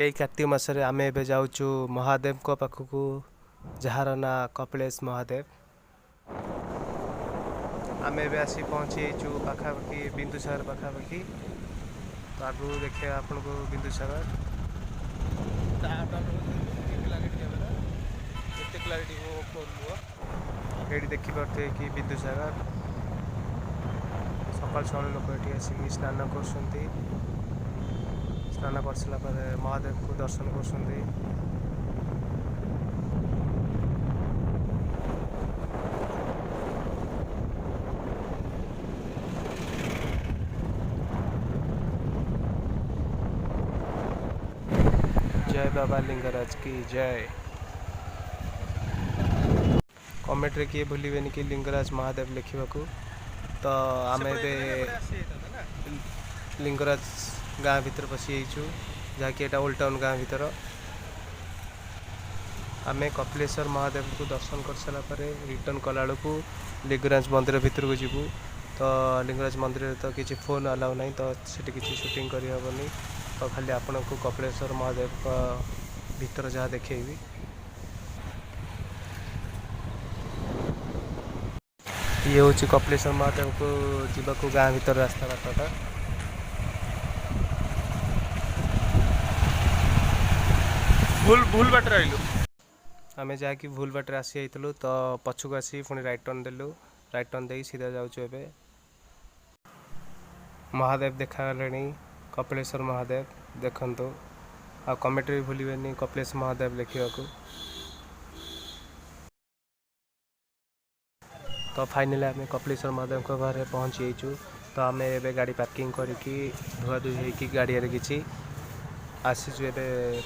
यही कार्तिक मासरे आमे एबे जाउछु महादेव को पाखकू जार ना कपिलेश महादेव। आमे एबे आसी पहुँची पाखापाखि बिंदुसागर पाखापाखि। तो आगु देखे आपन को बिंदुसागर ये देखी पारे कि बिंदुसागर सकाल सकाल लोक ये आसिक स्नान कर स्नान कर सारा पर महादेव को दर्शन कर। जय बाबा लिंगराज की जय। कमेंट रे किए भूलिबेनि कि लिंगराज महादेव लिखा। तो आम लिंगराज गाँ भीतर पशि जहाँकि एटा ओल्ड टाउन गाँ भीतर। आम कपिलेश्वर महादेव को दर्शन कर सारा पर रिटर्न कला को लिंगराज मंदिर भीतर को जीवु। तो लिंगराज मंदिर तो किसी फोन अलाउ नहीं, तो सीटी किसी शूटिंग करहबनी। तो खाली आपण को कपिलेश्वर महादेव का भीतर जहाँ देखेबी। ये हूँ कपिलेश्वर महादेव को जीवा गाँ भीतर रास्ता बाटा। भूल बाटर आइलु आमे जाकि भूल बाटर आसी आइतलु। तो पछुक आसी पुणी राइट टर्न देलु। राइट टर्न दे सीधा जाउछु। एबे महादेव देखा गले। कपिलेश्वर महादेव देखंतु। आ कमेंट भी भूलिबेनि कपिलेश्वर महादेव लिखा। तो फाइनली आम कपिलेश्वर महादेव को घरे पहुँची। तो आम ए गाड़ी पार्किंग करके धुआ धुई होगी गाड़िया किसी आसीचु ए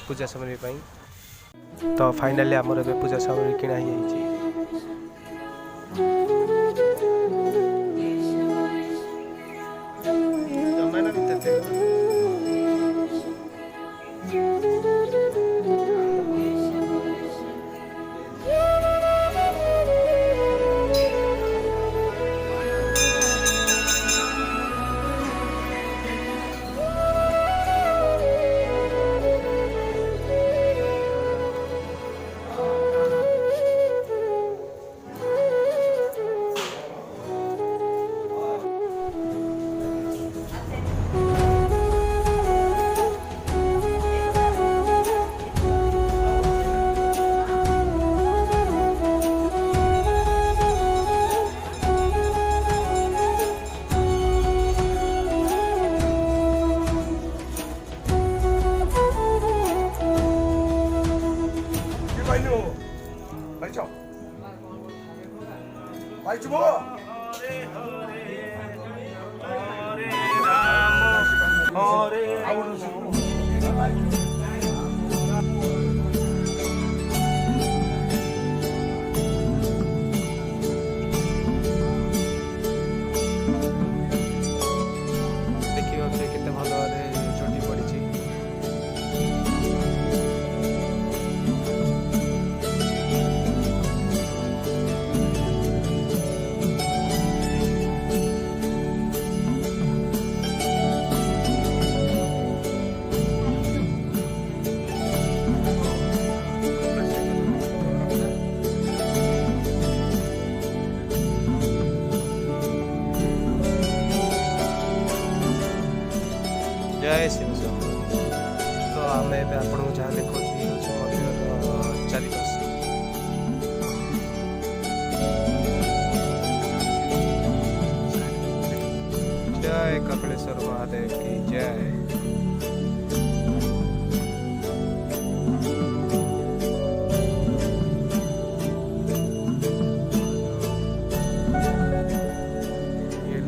पूजा सामग्री। तो फाइनली आमर ए पूजा सामग्री किଣା ही। भाई चुप हो। देखिए केते भल चोटी पड़ी। जय शिव। तो आम आपको जहाँ देखा मंदिर चारिपार्श्व। जय कपिलेश्वर महादेव की जय।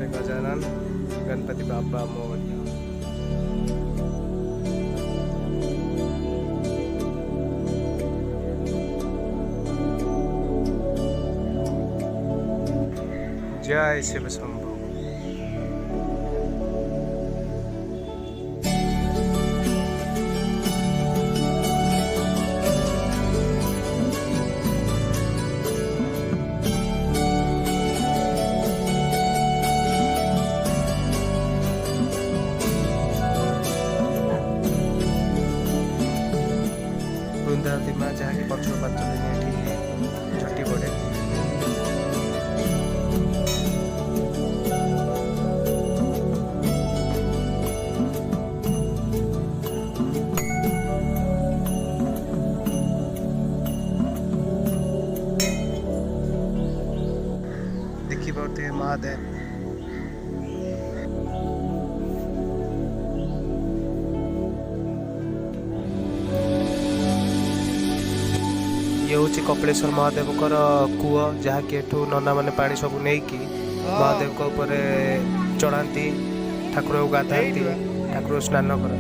गजानन गणपति बाबा मोरिया। जय शिव शंभु। ବୃନ୍ଦାବତୀ ମା ଯାହାକି ପଞ୍ଚ ପାଞ୍ଚ ଦିନ ଏଠି ଝଟି ପଡ଼େ। ଦେଖିପାରୁଥିବେ ମହାଦେବ। ये हूँ कपिलेश्वर महादेव कूह जहाँकि एठू नना मैंने पानी सब नहीं कि महादेव को ऊपर चढ़ाती, ठाकुर को गाधाती, ठाकुर स्नान कर।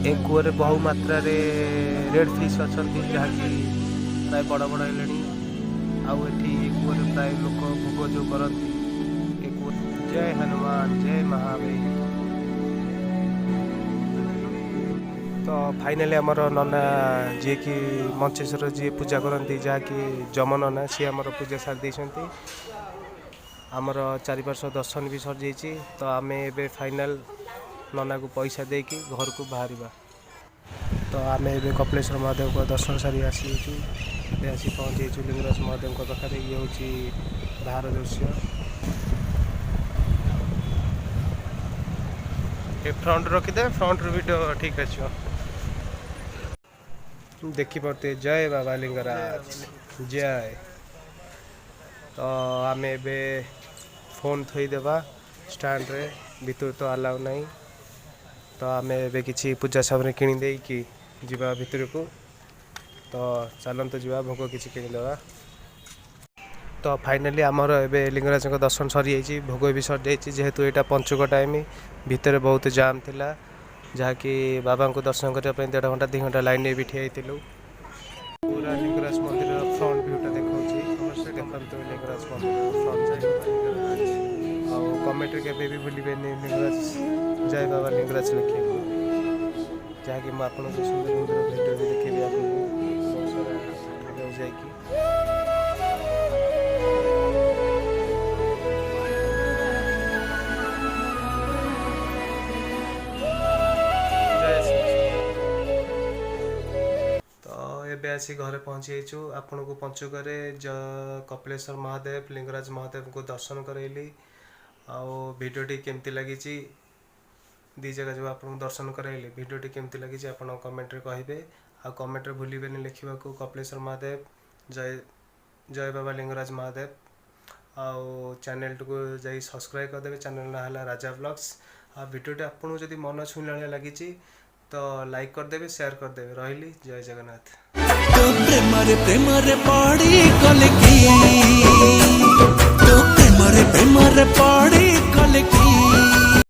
ए कूह बहु मात्रा रेड फिश अच्छा जहाँकि प्राय बड़ बड़ है आठी कूह प्राय लोक भोग जो करती। जय हनुमान जय महावीर। तो फाइनाली आमर नना जी कि मंचेश्वर जी पूजा करती जहाँकि जम नना सी आम पूजा सारी देती। आमर चारिपार्श्व दर्शन भी सर जाइए। तो आम ए फाइनाल नना को पैसा देकी घर को बाहर। तो आम ए कपिलेश्वर महादेव को दर्शन सारी आसी आसी पहुँची लिंगराज महादेव पाखे। ये हूँ बाहर दृश्य। ये फ्रंट रखीदे, फ्रंट वीडियो ठीक अच्छे देखिपे। जय बाबा लिंगराज जय। तो आम ए फोन थोईदेवा स्टैंड रे, भीतर तो अलाउ नहीं। तो आम ए कि पूजा सामने किणीदे कि जीवा भीतर को। तो चलते जीवा भोग किसी किणीदेवा। तो फाइनाली आमर ए लिंगराज दर्शन सरी जाइए, भोग भी सर जाइए। जेहेतु यहाँ पंचुक टाइम भितर बहुत जाम थिला जहाँकि बाबा को दर्शन करने 1.5 घंटा 2 घंटा लाइन भी ठिया होइतिलु। पूरा लिंगराज मंदिर फ्रंट व्यूटा देखा देखते लिंगराज मंदिर फ्रंट साइड। और कमेंट के भी भूलिए लिंगराज जय बाबा लिंगराज लिखे जहाँकि मुझे आपको सुंदर सुंदर भिडियो भी देखी आपको बहुत सारा जाकि। एबे आसी घरे पहुँची जाइचु। आपन को पंचुक कपिलेश्वर महादेव लिंगराज महादेव को दर्शन करैली। आउ वीडियोटी केमती लगी दी जगह जो आपको दर्शन करैली वीडियोटी केमती लगी आप कमेंट रे कहिबे। आ कमेंट रे भूलिबेनी लिखा कपिलेश्वर महादेव जय जय बाबा लिंगराज महादेव। आउ चैनल को जाई सब्सक्राइब करदेवे। चैनल ना हला राजा ब्लॉग्स। आ वीडियोटी आपको जदि मन छुईला लगी तो लाइक करदेवे, शेयर करदेवे। रही जय जगन्नाथ। तो प्रेम रे पड़ी कलकी, तो प्रेम रे पड़ी कलकी।